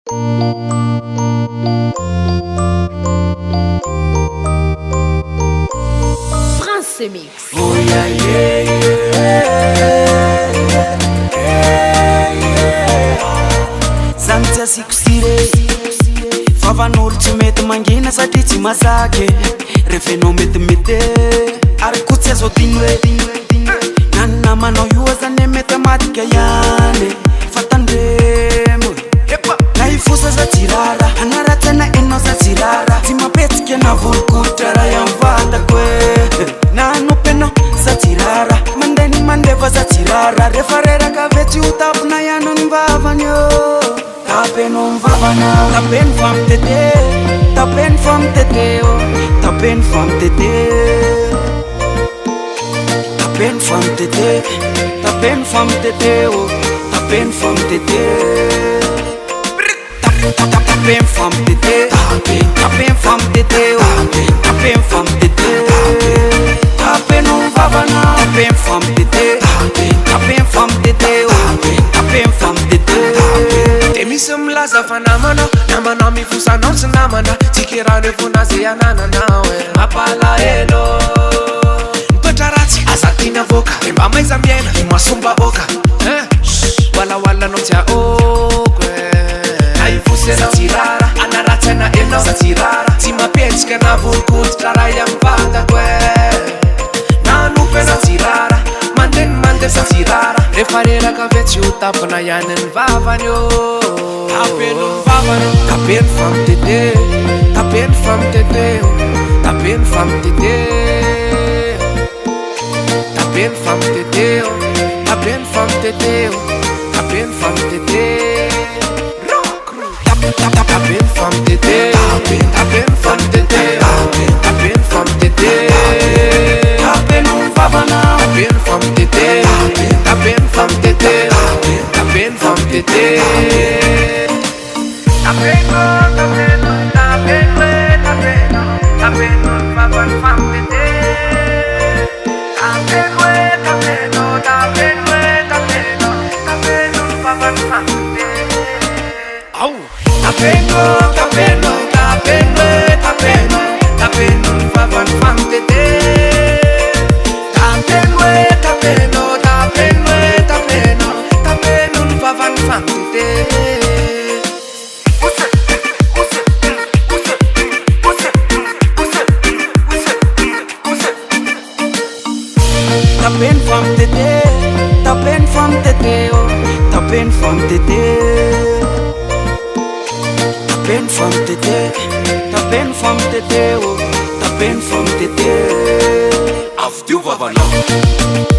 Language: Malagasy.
France Mix. Oh yeah, yeah, yeah. Zamtia sikusire Favanolo tsy mety mangina satria tsy masake Refenao metimety Ary kotsy azo diny hoe Nanana manao io zany matematika ihany Fatandremo Na ifosa za tsy rara Anaratana enao za tsy rara Tsy mapetsika na volokolotra raha ihany vatako Nanopena za tsy rara Mandeny mandefa za tsy rara Rehefa reraka vetsy ho tapona ihany ny vavany Tapeno mvavana Tapeno famitete Tapeno famitete Tapeno famitete Tapeno famitete Tapeno famitete Tapeno famitete Tapeno famitete Tapeno famitete Tapeno famitete Tapeno mvavana Tapeno famitete Tapeno famitete Tapeno famitete Misy milaza fa namana Namana mifosanao tsy namana Tsy kerano efona zay anananao Mampalahelo Mitoetra ratsy aza tina voka Mba maiza miaina masomba oka Walawalanao tsy aoko Na ifosenao tsy rara Anaratsana enao za tsy rara Tsy mapetsika na volokolotra raha ihany vatako Nanopena tsy rara Mandeny mandefa tsy rara Rehefa reraka vetsy ho tapona ihany ny vavany Tapeno mvavana Tapeno famitete Tapeno famitete Tapeno famitete Tapeno famitete Tapeno famitete Tapeno famitete Tapeno famitete Tapeno famitete Tapeno famitete Tapeno mvavana Tapeno famitete Tapeno famitete Tapeno famitete Tapeno, tapeno, tapeno, tapeno Tapeno mvavana famitete Tapeno, tapeno, tapeno, tapeno Tapeno mvavana famitete Tapeno, tapeno, tapeno, tapeno Tapeno mvavana famitete Tapeno, tapeno, tapeno, tapeno Tapeno mvavana famitete Tapeno famitete Tapeno famitete Tapeno famitete Tapeno famitete Tapeno famitete Tapeno famitete Avy teo vavanao